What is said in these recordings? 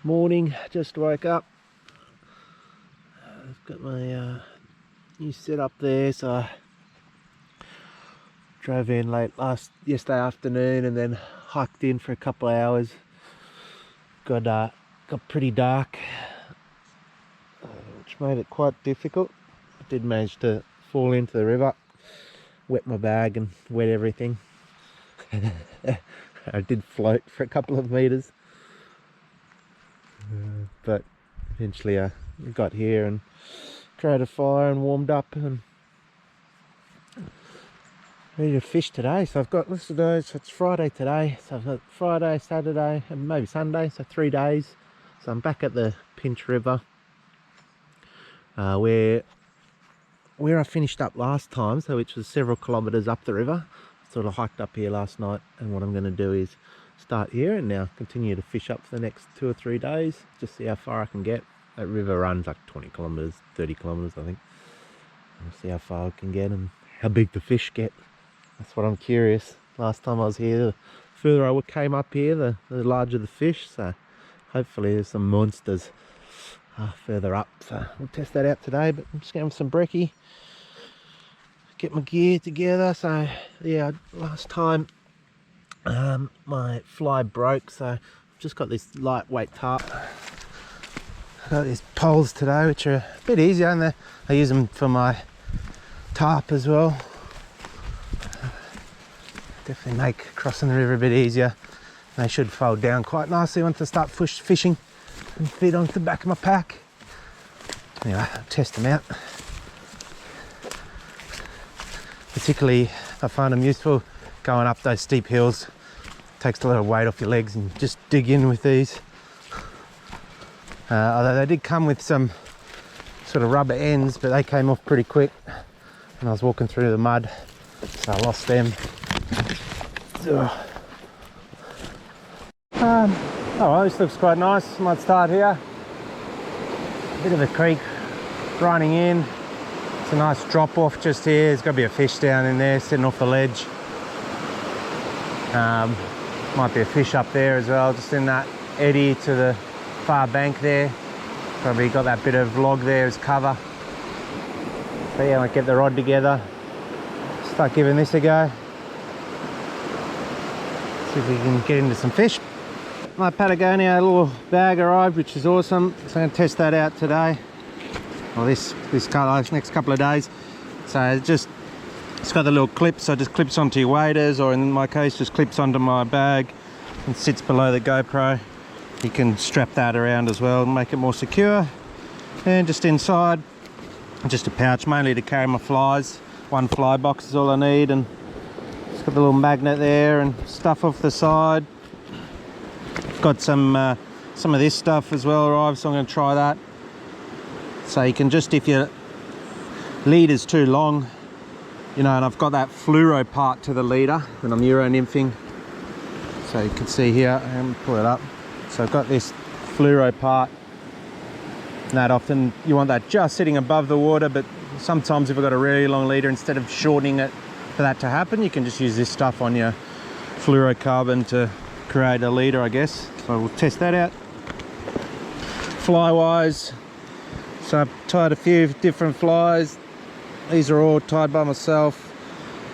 Morning, just woke up. I've got my new setup there, so I drove in late yesterday afternoon and then hiked in for a couple of hours. Got pretty dark, which made it quite difficult. I did manage to fall into the river, wet my bag and wet everything. I did float for a couple of meters. But eventually I got here and created a fire and warmed up and ready to fish today. So I've got this today, so it's Friday today, so I've got Friday, Saturday and maybe Sunday, so 3 days. So I'm back at the Pinch River where I finished up last time, so which was several kilometers up the river. Sort of hiked up here last night, and what I'm going to do is start here and now continue to fish up for the next 2 or 3 days, just see how far I can get. That river runs like 20 kilometers, 30 kilometers I think. I'll see how far I can get and how big the fish get. That's what I'm curious. Last time I was here, the further I came up here, the larger the fish, so hopefully there's some monsters further up. So we'll test that out today, but I'm just going with some brekkie, get my gear together. So yeah, last time my fly broke, so I've just got this lightweight tarp. I've got these poles today which are a bit easier, and I use them for my tarp as well. Definitely make crossing the river a bit easier. They should fold down quite nicely once I start fishing and fit onto the back of my pack. Anyway, I'll test them out. Particularly I find them useful going up those steep hills. Takes a lot of weight off your legs and just dig in with these. Although they did come with some sort of rubber ends, but they came off pretty quick and I was walking through the mud, so I lost them. Alright, this looks quite nice. Might start here. Bit of a creek running in. It's a nice drop off just here. There's got to be a fish down in there sitting off the ledge. Might be a fish up there as well, just in that eddy to the far bank there. Probably got that bit of log there as cover. So yeah, I'll get the rod together, start giving this a go. See if we can get into some fish. My Patagonia little bag arrived, which is awesome. So I'm going to test that out today. Well, this next couple of days. So it's got the little clip, so it just clips onto your waders, or in my case just clips onto my bag and sits below the GoPro. You can strap that around as well and make it more secure. And just inside, just a pouch mainly to carry my flies. One fly box is all I need, and it's got the little magnet there and stuff off the side. Got some of this stuff as well arrived, so I'm going to try that. So you can just, if your lead is too long, you know, and I've got that fluoro part to the leader when I'm Euro nymphing. So you can see here, and pull it up. So I've got this fluoro part. And that often, you want that just sitting above the water, but sometimes if I've got a really long leader, instead of shortening it for that to happen, you can just use this stuff on your fluorocarbon to create a leader, I guess. So we'll test that out. Fly wise, so I've tied a few different flies. These are all tied by myself,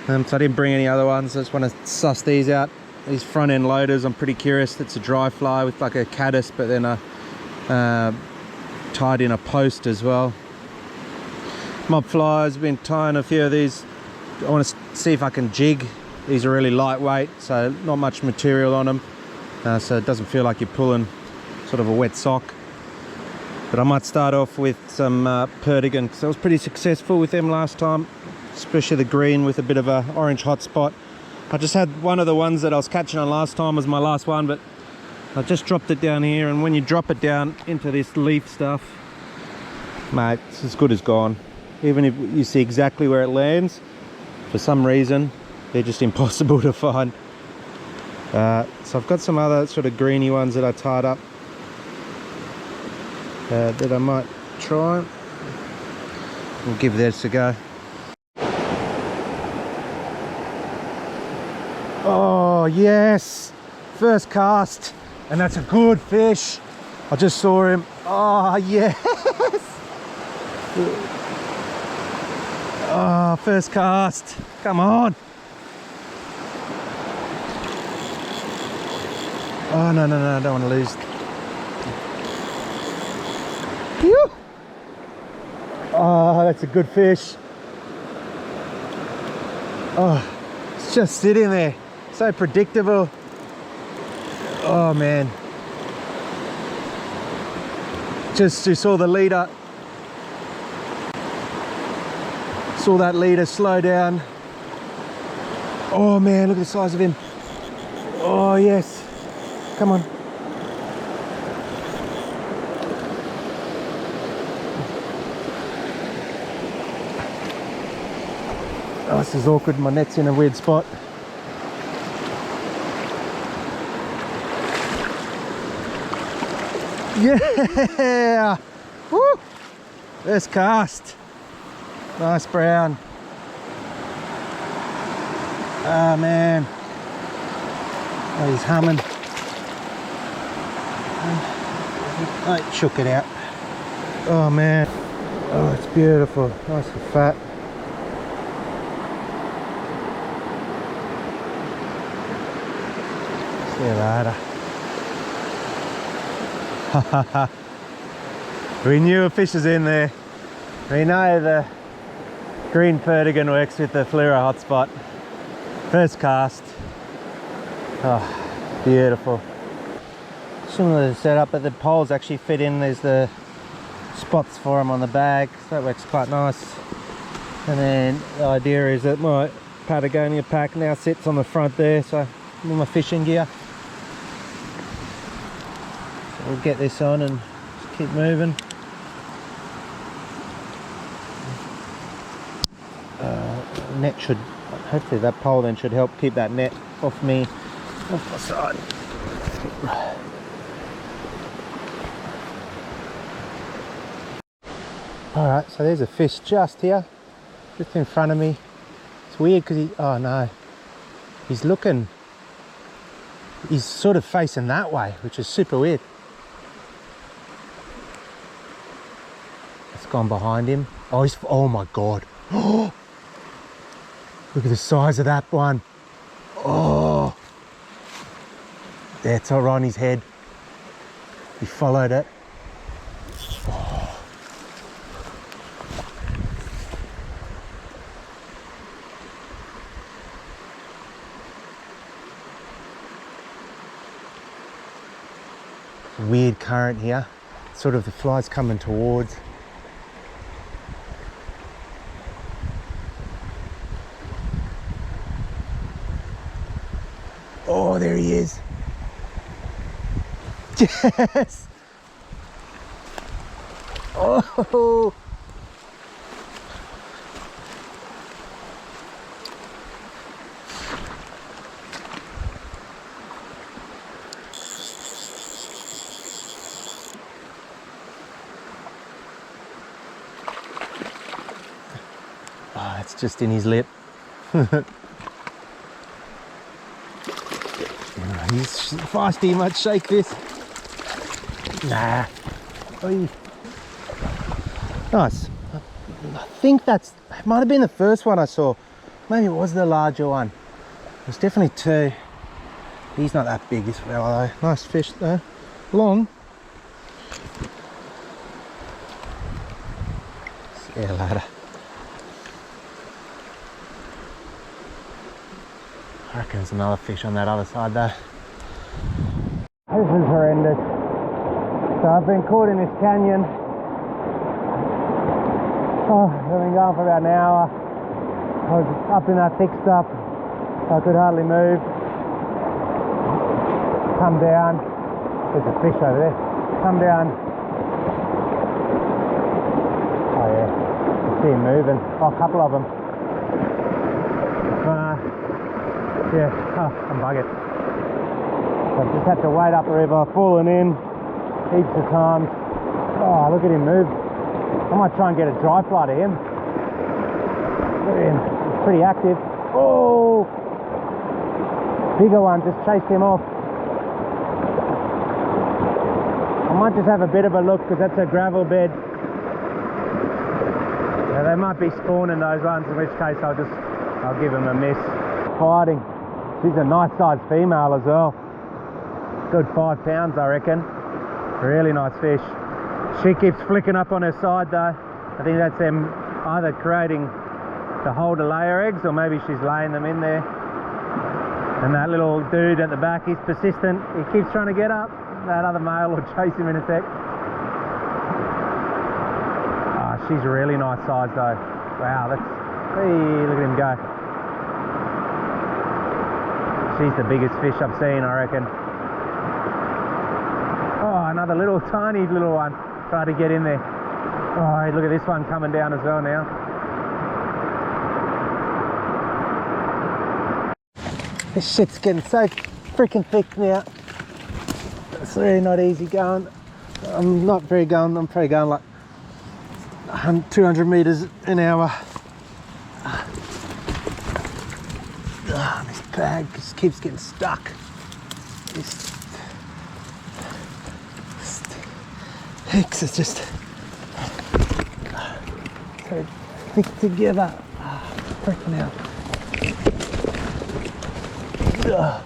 so I didn't bring any other ones. I just want to suss these out. These front end loaders, I'm pretty curious. It's a dry fly with like a caddis, but then tied in a post as well. Mob flies, been tying a few of these. I want to see if I can jig. These are really lightweight, so not much material on them, so it doesn't feel like you're pulling sort of a wet sock. But I might start off with some Perdigan, because I was pretty successful with them last time, especially the green with a bit of a orange hot spot. I just had one of the ones that I was catching on last time was my last one, but I just dropped it down here, and when you drop it down into this leaf stuff, mate, it's as good as gone. Even if you see exactly where it lands, for some reason they're just impossible to find. So I've got some other sort of greeny ones that I tied up that I might try. We'll give this a go. Oh yes, first cast, and that's a good fish. I just saw him. Oh, yes. Oh, first cast. Come on. Oh, no, no, no, I don't want to lose. Phew. Oh, that's a good fish. Oh, it's just sitting there. So predictable. Oh, man. Just saw the leader. Saw that leader slow down. Oh, man, look at the size of him. Oh, yes. Come on. Oh, this is awkward. My net's in a weird spot. Yeah! Woo! First cast. Nice brown. Ah, man. Oh, he's humming. Oh, it shook it out. Oh, man. Oh, it's beautiful. Nice and fat. See you later. We knew a fish is in there. We know the green perdigan works with the fluoro hotspot. First cast. Oh, beautiful. Similar to the setup, but the poles actually fit in. There's the spots for them on the bag, so that works quite nice. And then the idea is that my Patagonia pack now sits on the front there, so I'm in my fishing gear. So we'll get this on and just keep moving. Net should, hopefully that pole then should help keep that net off me, off my side. Alright, so there's a fish just here, just in front of me. It's weird because oh no, he's looking, he's sort of facing that way, which is super weird. It's gone behind him. Oh, oh my god. Oh, look at the size of that one. Oh, that's all right on his head. He followed it. Oh. Weird current here. Sort of the fly's coming towards. Oh, there he is. Yes. Oh. Oh, it's just in his lip. He's feisty, he might shake this. Nah. Oy. Nice. I think that's, it might have been the first one I saw. Maybe it was the larger one. There's definitely two. He's not that big, this fella though. Nice fish though. Long. See you later. I reckon there's another fish on that other side though. This is horrendous. So I've been caught in this canyon. Oh, I've been going for about an hour. I was up in that thick stuff, so I could hardly move. Come down. There's a fish over there. Come down. Oh yeah, I see him moving. Oh, a couple of them. Yeah, oh, I'm buggered. So I've just had to wade up the river, fallen in heaps of times. Oh, look at him move. I might try and get a dry fly to him. Look at him, he's pretty active. Oh! Bigger one, just chased him off. I might just have a bit of a look because that's a gravel bed. Now, they might be spawning those ones, in which case I'll give them a miss. Fighting. She's a nice sized female as well. Good 5 pounds, I reckon. Really nice fish. She keeps flicking up on her side though. I think that's them either creating to hold to lay her eggs, or maybe she's laying them in there. And that little dude at the back, he's persistent. He keeps trying to get up. That other male will chase him in a sec. Ah, she's a really nice size though. Wow, hey, look at him go. She's the biggest fish I've seen, I reckon. Oh, another little tiny little one. Try to get in there. Oh, look at this one coming down as well now. This shit's getting so freaking thick now. It's really not easy going. I'm probably going like 200 meters an hour. Oh, this bag just keeps getting stuck. This hicks is just so thick together. Oh, freaking hell. The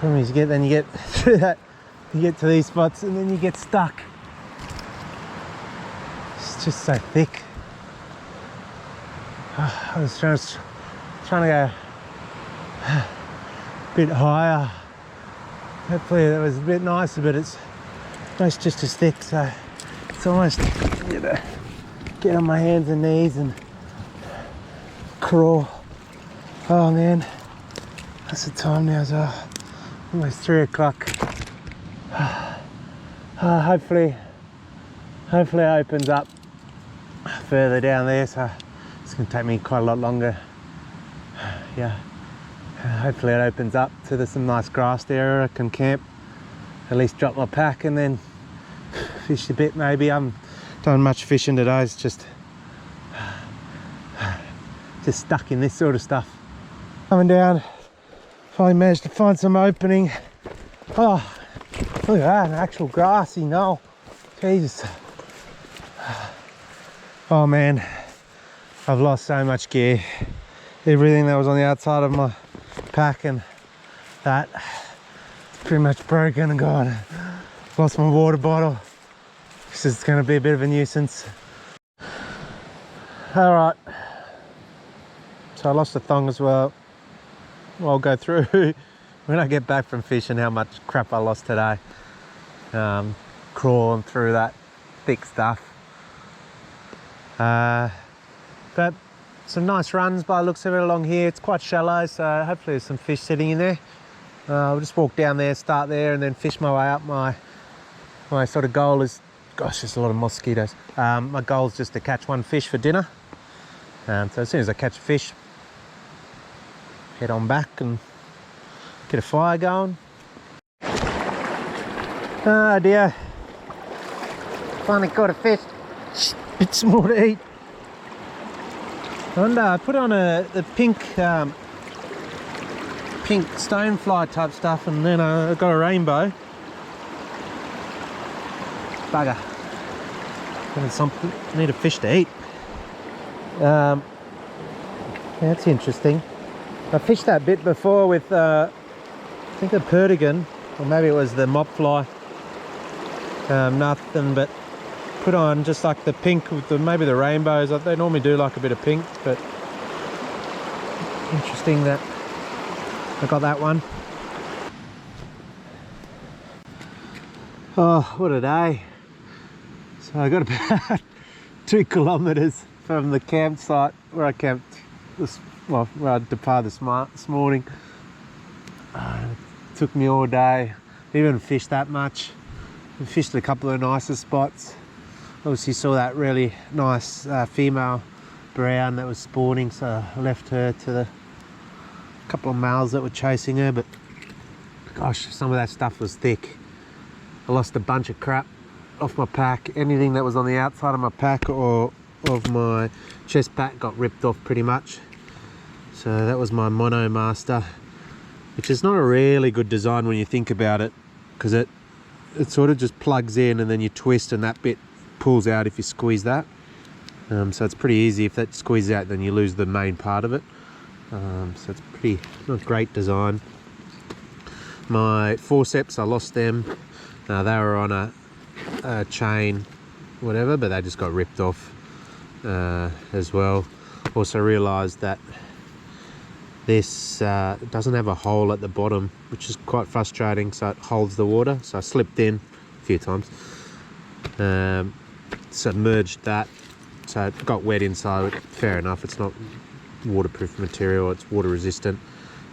problem is then you get through that, you get to these spots and then you get stuck. It's just so thick. I was trying to go a bit higher. Hopefully that was a bit nicer, but it's almost just as thick, so it's almost, you know, get on my hands and knees and crawl. Oh man, that's the time now as well. Almost 3 o'clock. Hopefully it opens up further down there, so it's going to take me quite a lot longer. Yeah, hopefully it opens up to there's some nice grass there. I can camp, at least drop my pack and then fish a bit maybe. I haven't done much fishing today, it's just stuck in this sort of stuff. Coming down, finally managed to find some opening. Oh, look at that, an actual grassy knoll. Jesus. Oh man, I've lost so much gear. Everything that was on the outside of my pack and that pretty much broken and gone. Lost my water bottle. This is going to be a bit of a nuisance. All right. So I lost the thong as well. I'll go through when I get back from fishing how much crap I lost today. Crawling through that thick stuff. But some nice runs by the looks of it along here. It's quite shallow, so hopefully there's some fish sitting in there. I'll just walk down there, start there, and then fish my way up. My sort of goal is, gosh, there's a lot of mosquitoes. My goal is just to catch one fish for dinner. So as soon as I catch a fish, head on back and get a fire going. Oh dear, finally caught a fish. Bit small to eat. And I put on the pink stonefly type stuff, and then I got a rainbow. Bugger. I need a fish to eat. Yeah, that's interesting. I fished that bit before with I think a perdigan, or maybe it was the mop fly. Nothing but put on just like the pink with maybe the rainbows. They normally do like a bit of pink, but interesting that I got that one. Oh, what a day. So I got about 2 kilometers from the campsite where I camped where I departed this morning. It took me all day. Didn't even fish that much. We fished a couple of nicer spots. Obviously saw that really nice female brown that was spawning, so I left her to the couple of males that were chasing her, but gosh, some of that stuff was thick. I lost a bunch of crap off my pack. Anything that was on the outside of my pack or of my chest pack got ripped off pretty much. So that was my mono master, which is not a really good design when you think about it, because it sort of just plugs in and then you twist and that bit pulls out if you squeeze that. So it's pretty easy. If that squeezes out, then you lose the main part of it. So it's pretty not great design. My forceps, I lost them. They were on a chain, whatever, but they just got ripped off as well. Also realised that this doesn't have a hole at the bottom, which is quite frustrating, so it holds the water. So I slipped in a few times, submerged that, so it got wet inside. Fair enough, it's not waterproof material, it's water resistant,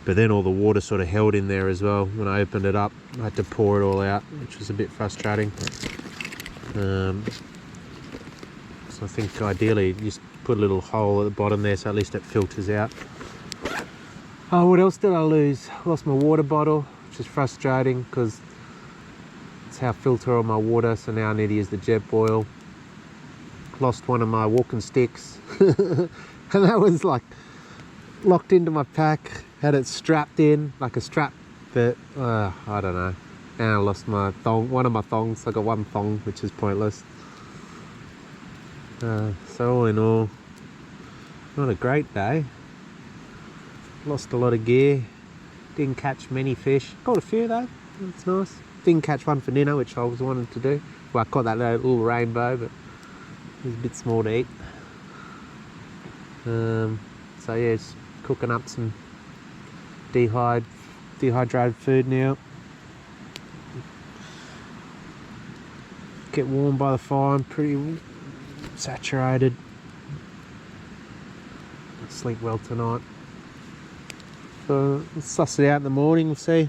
but then all the water sort of held in there as well. When I opened it up, I had to pour it all out, which was a bit frustrating. So I think ideally you just put a little hole at the bottom there, so at least it filters out. Oh, what else did I lose? I lost my water bottle, which is frustrating because it's how I filter all my water, so now I need to use the jet boil. Lost one of my walking sticks, and that was like locked into my pack, had it strapped in like a strap, but I don't know. And I lost my thong, one of my thongs. I got one thong, which is pointless. So all in all, not a great day. Lost a lot of gear, didn't catch many fish, caught a few though, that's nice. Didn't catch one for dinner, which I was wanting to do. Well, I caught that little rainbow, but it was a bit small to eat. So yeah, just cooking up some dehydrated food now. Get warm by the fire, I'm pretty saturated. I'll sleep well tonight. So we'll suss it out in the morning, we'll see